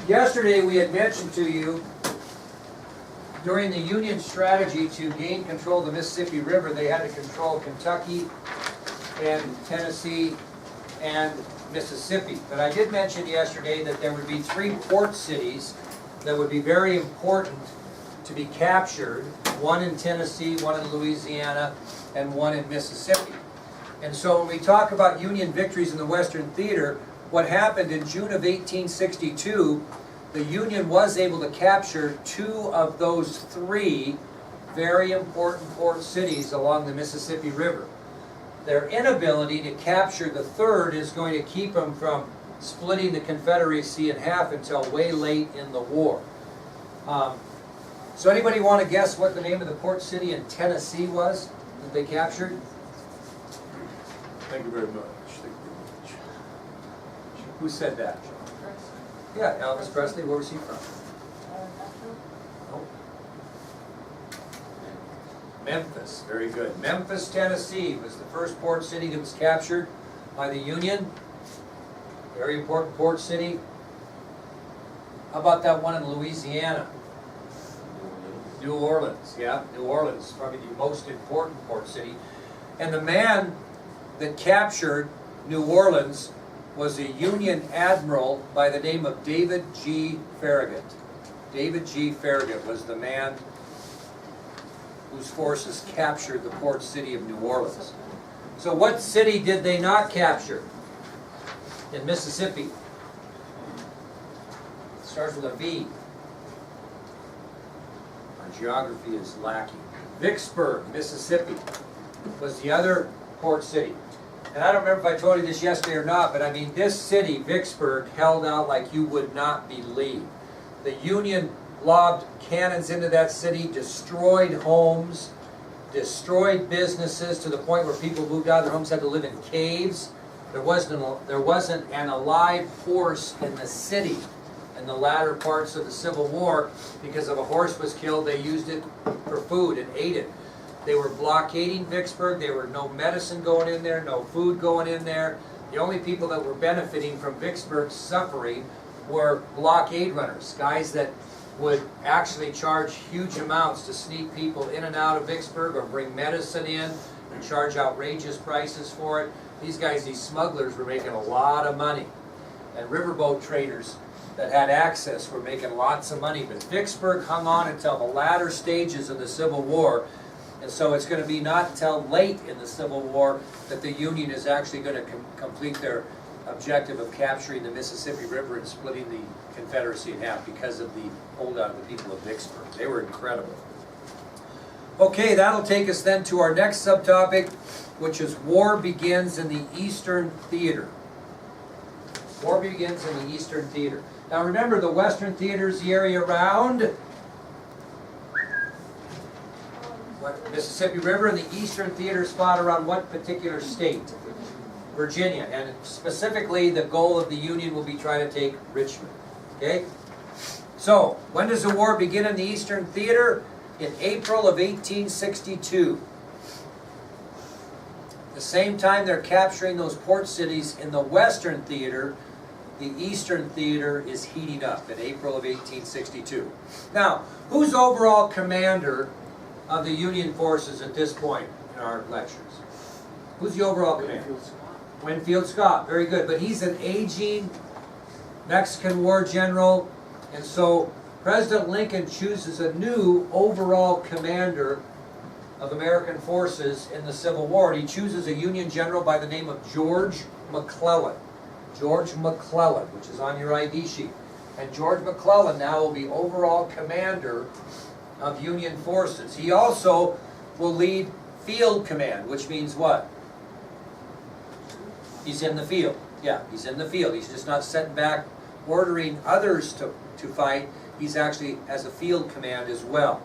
Yesterday we had mentioned to you, during the Union strategy to gain control of the Mississippi River, they had to control Kentucky and Tennessee and Mississippi. But I did mention yesterday that there would be 3 port cities that would be very important to be captured, one in Tennessee, one in Louisiana, and one in Mississippi. And so when we talk about Union victories in the Western Theater, what happened in June of 1862, the Union was able to capture 2 of those 3 very important port cities along the Mississippi River. Their inability to capture the 3rd is going to keep them from splitting the Confederacy in half until way late in the war. So anybody want to guess what the name of the port city in Tennessee was that they captured? Thank you very much. Thank you very much. Who said that? Yeah, Elvis Presley. Where was he from? Oh. Memphis. Very good. Memphis, Tennessee was the first port city that was captured by the Union. Very important port city. How about that one in Louisiana? New Orleans. Yeah, New Orleans, probably the most important port city. And the man that captured New Orleans was a Union admiral by the name of David G. Farragut. David G. Farragut was the man whose forces captured the port city of New Orleans. So what city did they not capture in Mississippi? It starts with a V. Our geography is lacking. Vicksburg, Mississippi was the other port city. And I don't remember if I told you this yesterday or not, but I mean, this city, Vicksburg, held out like you would not believe. The Union lobbed cannons into that city, destroyed homes, destroyed businesses to the point where people moved out of their homes, had to live in caves. There wasn't an alive horse in the city in the latter parts of the Civil War. Because if a horse was killed, they used it for food and ate it. They were blockading Vicksburg. There were no medicine going in there, no food going in there. The only people that were benefiting from Vicksburg's suffering were blockade runners, guys that would actually charge huge amounts to sneak people in and out of Vicksburg or bring medicine in and charge outrageous prices for it. These guys, these smugglers, were making a lot of money. And riverboat traders that had access were making lots of money. But Vicksburg hung on until the latter stages of the Civil War. And so it's going to be not until late in the Civil War that the Union is actually going to complete their objective of capturing the Mississippi River and splitting the Confederacy in half because of the holdout of the people of Vicksburg. They were incredible. Okay, that'll take us then to our next subtopic, which is War Begins in the Eastern Theater. War begins in the Eastern Theater. Now remember, the Western Theater is the area around Mississippi River, and the Eastern Theater spot around what particular state? Virginia. And specifically, the goal of the Union will be trying to take Richmond. Okay? So, when does the war begin in the Eastern Theater? In April of 1862. The same time they're capturing those port cities in the Western Theater, the Eastern Theater is heating up in April of 1862. Now, who's overall commander of the Union forces at this point in our lectures? Who's the overall commander? Winfield Scott. Very good. But he's an aging Mexican War general, and so President Lincoln chooses a new overall commander of American forces in the Civil War. And he chooses a Union general by the name of George McClellan. George McClellan, which is on your ID sheet. And George McClellan now will be overall commander of Union forces. He also will lead field command, which means what? He's in the field. Yeah, he's in the field. He's just not sitting back ordering others to fight. He's actually has a field command as well.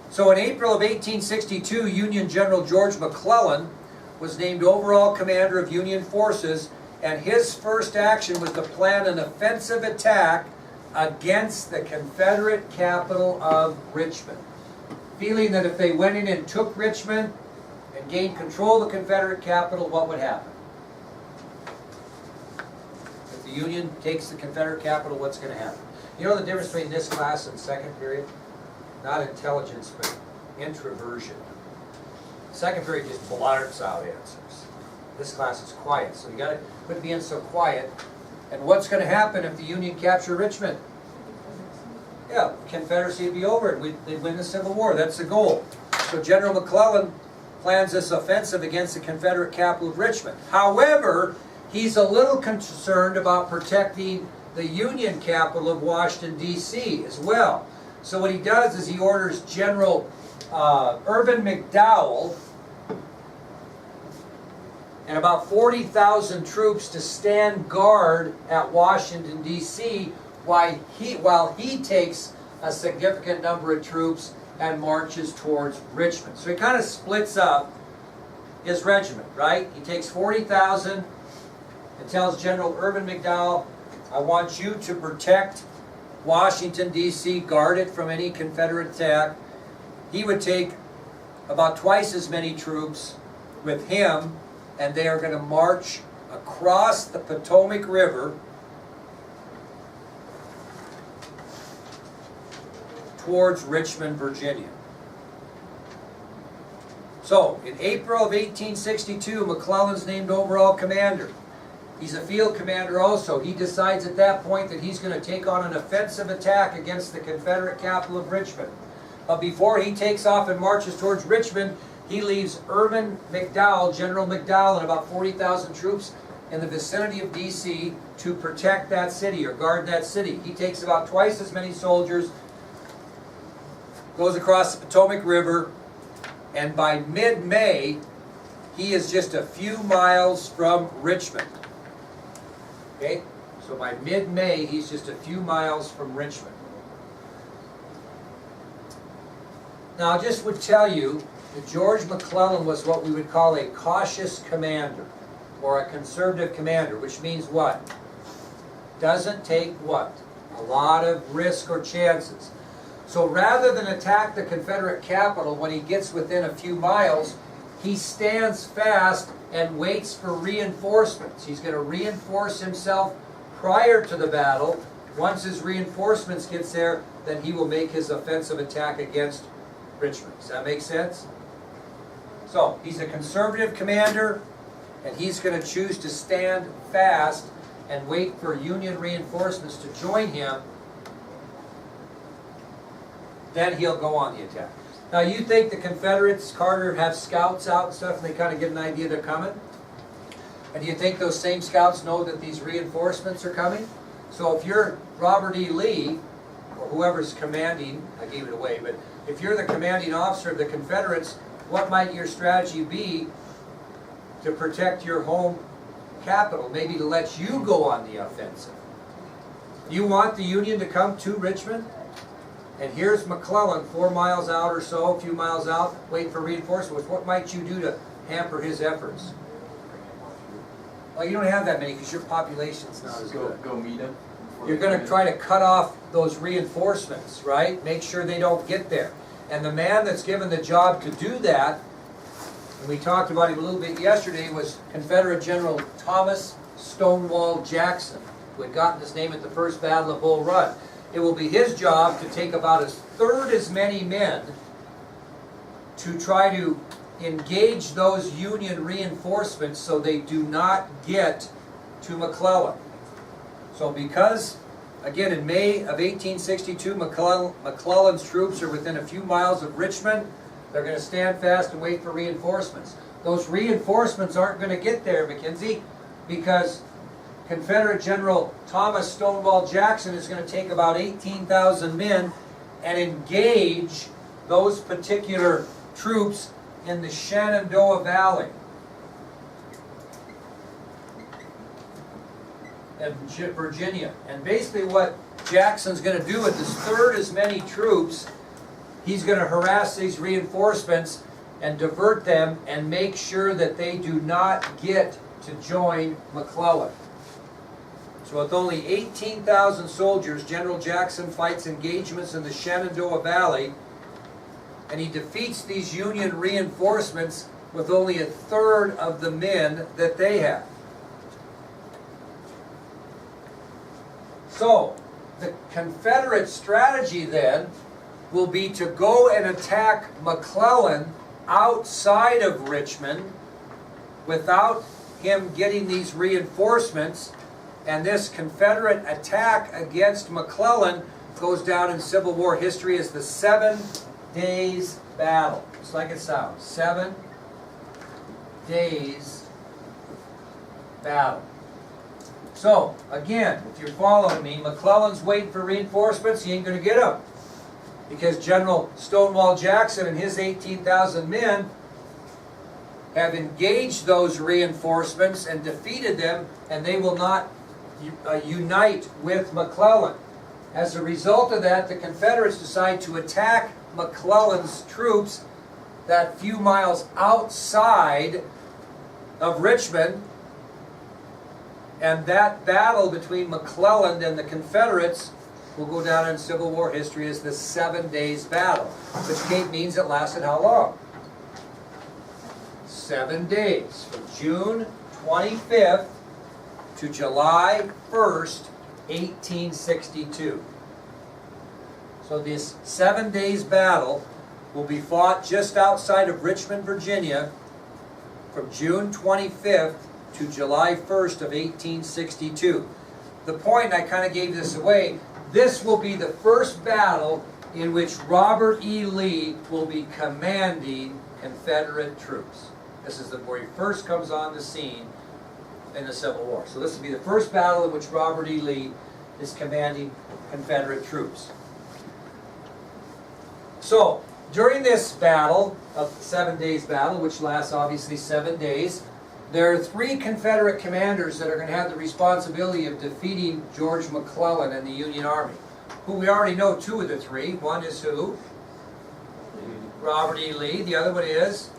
So in April of 1862, Union General George McClellan was named overall commander of Union forces, and his first action was to plan an offensive attack against the Confederate capital of Richmond, feeling that if they went in and took Richmond and gained control of the Confederate capital, what would happen? If the the Union takes the Confederate capital, what's going to happen? You know the difference between this class and second period? Not intelligence, but introversion. Second period just blurts out answers. This class is quiet, so you got to quit being so quiet. And what's going to happen if the Union capture Richmond? Yeah, Confederacy would be over. They'd win the Civil War. That's the goal. So General McClellan plans this offensive against the Confederate capital of Richmond. However, he's a little concerned about protecting the Union capital of Washington, D.C. as well. So what he does is he orders General Irvin McDowell and about 40,000 troops to stand guard at Washington, D.C. while he takes a significant number of troops and marches towards Richmond. So he kind of splits up his regiment, right? He takes 40,000 and tells General Irvin McDowell, I want you to protect Washington, D.C., guard it from any Confederate attack. He would take about twice as many troops with him, and they are going to march across the Potomac River towards Richmond, Virginia. So, in April of 1862, McClellan's named overall commander. He's a field commander also. He decides at that point that he's going to take on an offensive attack against the Confederate capital of Richmond. But before he takes off and marches towards Richmond, he leaves Irvin McDowell, General McDowell, and about 40,000 troops in the vicinity of D.C. to protect that city or guard that city. He takes about twice as many soldiers, goes across the Potomac River, and by mid-May, he is just a few miles from Richmond. Okay? So by mid-May, he's just a few miles from Richmond. Now, I just would tell you that George McClellan was what we would call a cautious commander, or a conservative commander, which means what? Doesn't take what? A lot of risk or chances. So rather than attack the Confederate capital when he gets within a few miles, he stands fast and waits for reinforcements. He's going to reinforce himself prior to the battle. Once his reinforcements gets there, then he will make his offensive attack against Richmond. Does that make sense? So, he's a conservative commander, and he's going to choose to stand fast and wait for Union reinforcements to join him. Then he'll go on the attack. Now, you think the Confederates, Carter, have scouts out and stuff, and they kind of get an idea they're coming? And do you think those same scouts know that these reinforcements are coming? So if you're Robert E. Lee, or whoever's commanding, I gave it away, but if you're the commanding officer of the Confederates, what might your strategy be to protect your home capital? Maybe to let you go on the offensive. You want the Union to come to Richmond? And here's McClellan, 4 miles out or so, a few miles out, waiting for reinforcements. What might you do to hamper his efforts? Well, you don't have that many because your population's not as good. Go meet him. You're going to try to cut off those reinforcements, right? Make sure they don't get there. And the man that's given the job to do that, and we talked about him a little bit yesterday, was Confederate General Thomas Stonewall Jackson, who had gotten his name at the First Battle of Bull Run. It will be his job to take about a third as many men to try to engage those Union reinforcements so they do not get to McClellan. So because, again, in May of 1862, McClellan's troops are within a few miles of Richmond, they're going to stand fast and wait for reinforcements. Those reinforcements aren't going to get there, Mackenzie, because Confederate General Thomas Stonewall Jackson is going to take about 18,000 men and engage those particular troops in the Shenandoah Valley in Virginia. And basically what Jackson's going to do with this third as many troops, he's going to harass these reinforcements and divert them and make sure that they do not get to join McClellan. So with only 18,000 soldiers, General Jackson fights engagements in the Shenandoah Valley, and he defeats these Union reinforcements with only a third of the men that they have. So, the Confederate strategy then will be to go and attack McClellan outside of Richmond without him getting these reinforcements, and this Confederate attack against McClellan goes down in Civil War history as the 7 Days Battle. Just like it sounds, 7 Days Battle. So, again, if you're following me, McClellan's waiting for reinforcements, he ain't going to get them. Because General Stonewall Jackson and his 18,000 men have engaged those reinforcements and defeated them, and they will not unite with McClellan. As a result of that, the Confederates decide to attack McClellan's troops that few miles outside of Richmond, and that battle between McClellan and the Confederates will go down in Civil War history as the 7 Days Battle, which means it lasted how long? 7 days, from June 25th to July 1st, 1862. So this 7 Days Battle will be fought just outside of Richmond, Virginia, from June 25th to July 1st of 1862. The point, I kind of gave this away, this will be the first battle in which Robert E. Lee will be commanding Confederate troops. This is where he first comes on the scene in the Civil War. So this will be the first battle in which Robert E. Lee is commanding Confederate troops. So, during this battle, of 7 Days Battle, which lasts obviously 7 days, there are 3 Confederate commanders that are going to have the responsibility of defeating George McClellan and the Union Army, who we already know 2 of the 3. One is who? Robert E. Lee. The other one is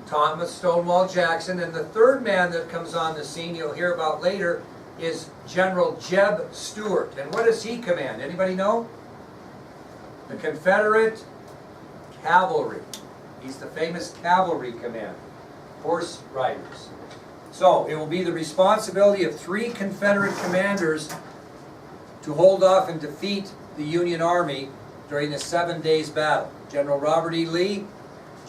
Thomas Stonewall Jackson. And the third man that comes on the scene, you'll hear about later, is General Jeb Stuart. And what does he command? Anybody know? The Confederate Cavalry. He's the famous cavalry commander. Horse riders. So, it will be the responsibility of 3 Confederate commanders to hold off and defeat the Union Army during the 7 Days Battle. General Robert E. Lee,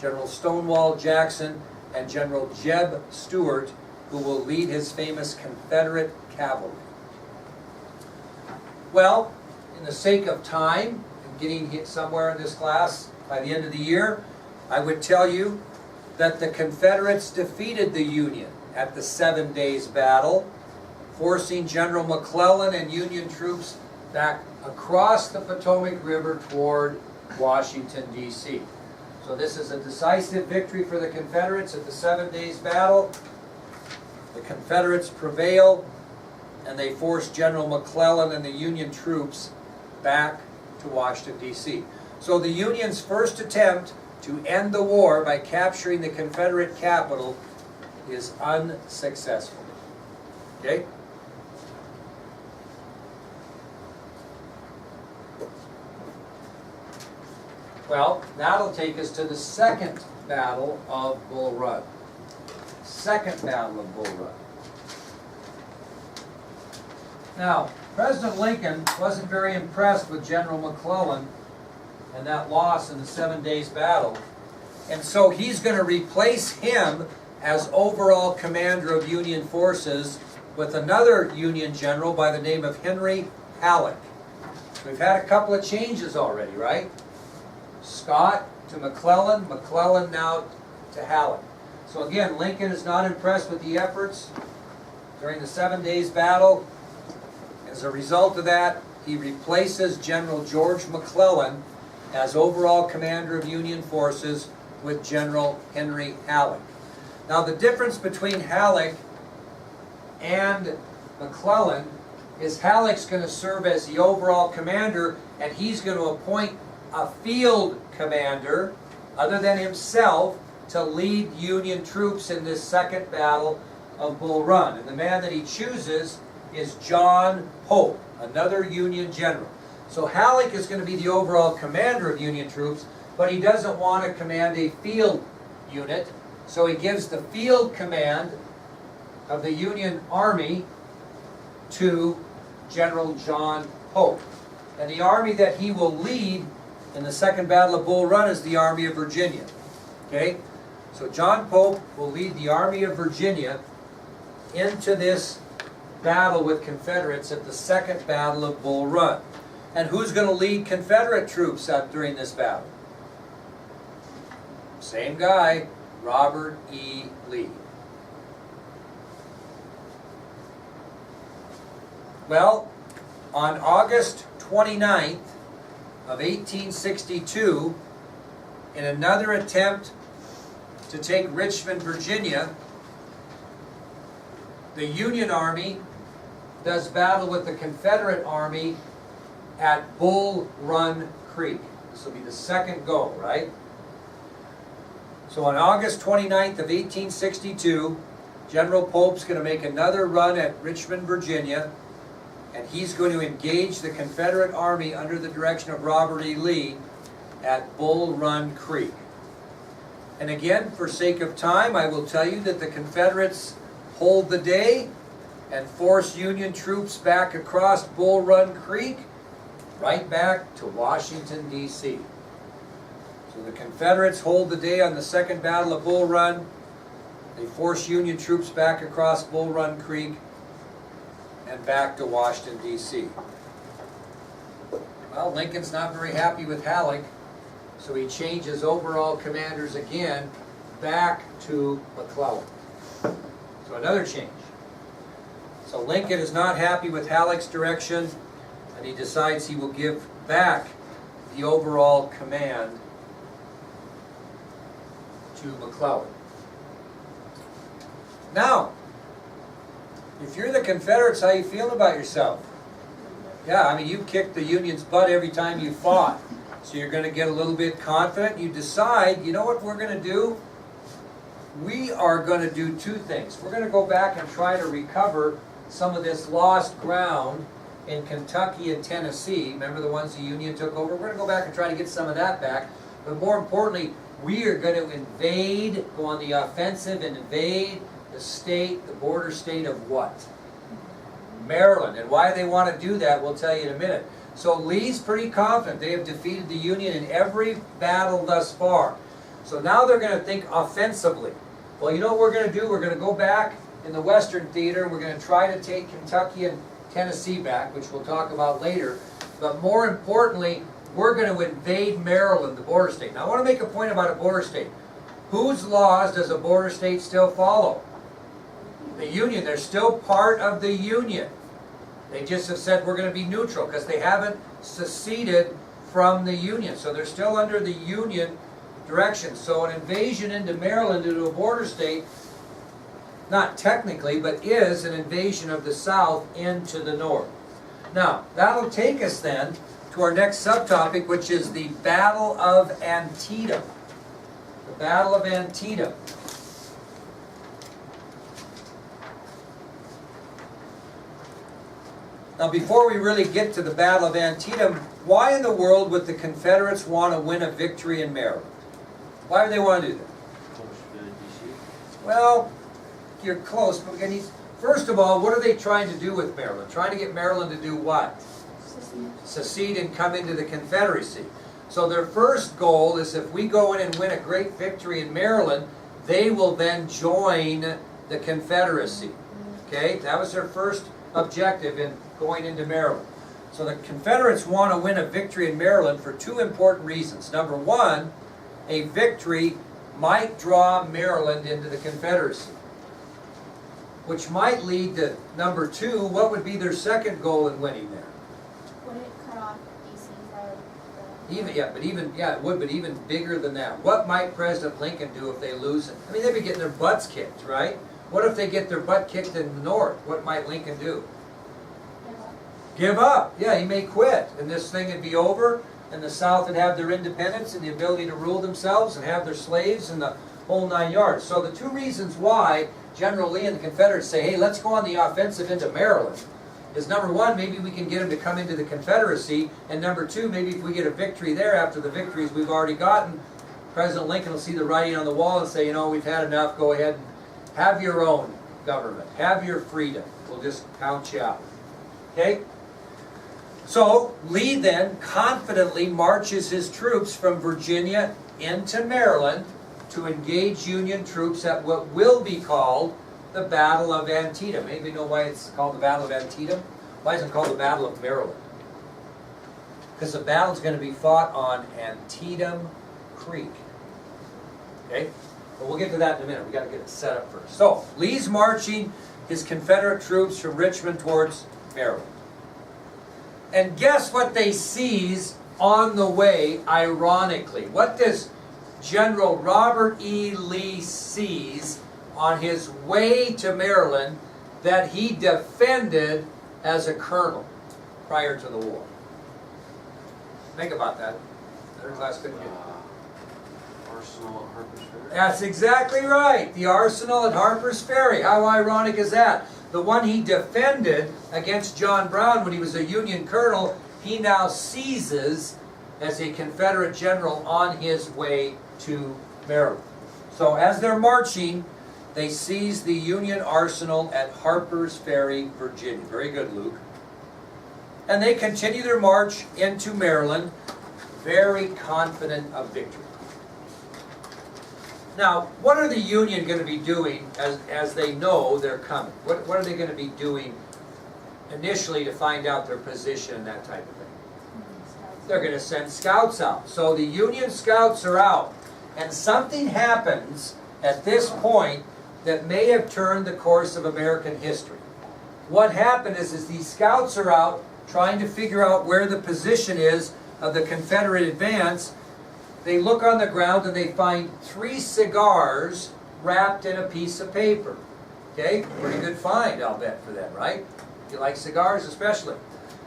General Stonewall Jackson, and General Jeb Stuart, who will lead his famous Confederate cavalry. Well, in the sake of time, and getting hit somewhere in this class by the end of the year, I would tell you that the Confederates defeated the Union at the 7 Days Battle, forcing General McClellan and Union troops back across the Potomac River toward Washington, D.C. So this is a decisive victory for the Confederates at the 7 Days Battle. The Confederates prevail, and they force General McClellan and the Union troops back to Washington, D.C. So the Union's first attempt to end the war by capturing the Confederate capital is unsuccessful. Okay? Well, that'll take us to the second battle of Bull Run. Second battle of Bull Run. Now, President Lincoln wasn't very impressed with General McClellan and that loss in the 7 Days Battle. And so he's going to replace him as overall commander of Union forces with another Union general by the name of Henry Halleck. We've had a couple of changes already, right? Scott to McClellan, McClellan now to Halleck. So again, Lincoln is not impressed with the efforts during the 7 Days Battle. As a result of that, he replaces General George McClellan as overall commander of Union forces with General Henry Halleck. Now the difference between Halleck and McClellan is Halleck's going to serve as the overall commander, and he's going to appoint a field commander other than himself to lead Union troops in this second battle of Bull Run. And the man that he chooses is John Pope, another Union general. So Halleck is going to be the overall commander of Union troops, but he doesn't want to command a field unit, so he gives the field command of the Union Army to General John Pope. And the army that he will lead in the Second Battle of Bull Run is the Army of Virginia. Okay? So John Pope will lead the Army of Virginia into this battle with Confederates at the Second Battle of Bull Run. And who's going to lead Confederate troops out during this battle? Same guy, Robert E. Lee. Well, on August 29th of 1862, in another attempt to take Richmond, Virginia, the Union Army does battle with the Confederate Army at Bull Run Creek. This will be the second go, right? So on August 29th of 1862, General Pope's going to make another run at Richmond, Virginia, and he's going to engage the Confederate Army under the direction of Robert E. Lee at Bull Run Creek. And again, for sake of time, I will tell you that the Confederates hold the day and force Union troops back across Bull Run Creek, right back to Washington, D.C. So the Confederates hold the day on the Second Battle of Bull Run. They force Union troops back across Bull Run Creek and back to Washington, D.C. Well, Lincoln's not very happy with Halleck, so he changes overall commanders again back to McClellan. So another change. So Lincoln is not happy with Halleck's direction, and he decides he will give back the overall command to McClellan. Now, if you're the Confederates, how you feeling about yourself? Yeah, I mean, you kicked the Union's butt every time you fought. So you're going to get a little bit confident. You decide, you know what we're going to do? We are going to do two things. We're going to go back and try to recover some of this lost ground in Kentucky and Tennessee. Remember the ones the Union took over? We're going to go back and try to get some of that back. But more importantly, we are going to invade, go on the offensive and invade the state, the border state of what? Maryland. And why they want to do that, we'll tell you in a minute. So Lee's pretty confident. They have defeated the Union in every battle thus far. So now they're going to think offensively. Well, you know what we're going to do? We're going to go back in the Western Theater, and we're going to try to take Kentucky and Tennessee back, which we'll talk about later. But more importantly, we're going to invade Maryland, the border state. Now, I want to make a point about a border state. Whose laws does a border state still follow? The Union. They're still part of the Union. They just have said we're going to be neutral because they haven't seceded from the Union. So they're still under the Union direction. So an invasion into Maryland, into a border state, not technically, but is an invasion of the South into the North. Now, that'll take us then to our next subtopic, which is the Battle of Antietam. The Battle of Antietam. Now, before we really get to the Battle of Antietam, why in the world would the Confederates want to win a victory in Maryland? Why would they want to do that? Well, you're close, but again, first of all, what are they trying to do with Maryland? Trying to get Maryland to do what? Secede and come into the Confederacy. So their first goal is if we go in and win a great victory in Maryland, they will then join the Confederacy. Okay, that was their first objective in going into Maryland. So the Confederates want to win a victory in Maryland for two important reasons. Number one, a victory might draw Maryland into the Confederacy, which might lead to number two, what would be their second goal in winning there? Would it cut off DC from It would, but even bigger than that. What might President Lincoln do if they lose it? I mean, they'd be getting their butts kicked, right? What if they get their butt kicked in the North? What might Lincoln do? Give up. Yeah, he may quit, and this thing would be over, and the South would have their independence and the ability to rule themselves and have their slaves and the whole nine yards. So the two reasons why General Lee and the Confederates say, hey, let's go on the offensive into Maryland, is number one, maybe we can get them to come into the Confederacy, and number two, maybe if we get a victory there after the victories we've already gotten, President Lincoln will see the writing on the wall and say, you know, we've had enough, go ahead and have your own government, have your freedom, we'll just count you out. Okay? So Lee then confidently marches his troops from Virginia into Maryland to engage Union troops at what will be called the Battle of Antietam. Anybody know why it's called the Battle of Antietam? Why isn't it called the Battle of Maryland? Because the battle's going to be fought on Antietam Creek. Okay? But we'll get to that in a minute. We've got to get it set up first. So, Lee's marching his Confederate troops from Richmond towards Maryland. And guess what they seize on the way, ironically? What does General Robert E. Lee seize on his way to Maryland that he defended as a colonel prior to the war? Think about that. Third class couldn't get it. Arsenal at Harper's Ferry. That's exactly right. The arsenal at Harper's Ferry. How ironic is that? The one he defended against John Brown when he was a Union colonel, he now seizes as a Confederate general on his way to Maryland. So as they're marching, they seize the Union arsenal at Harper's Ferry, Virginia. Very good, Luke. And they continue their march into Maryland, very confident of victory. Now, what are the Union going to be doing as they know they're coming? What are they going to be doing initially to find out their position and that type of thing? They're going to send scouts out. So the Union scouts are out. And something happens at this point that may have turned the course of American history. What happened is these scouts are out trying to figure out where the position is of the Confederate advance. They look on the ground and they find 3 cigars wrapped in a piece of paper. Okay, pretty good find, I'll bet, for them, right? You like cigars especially.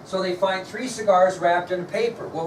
So they find 3 cigars wrapped in paper. What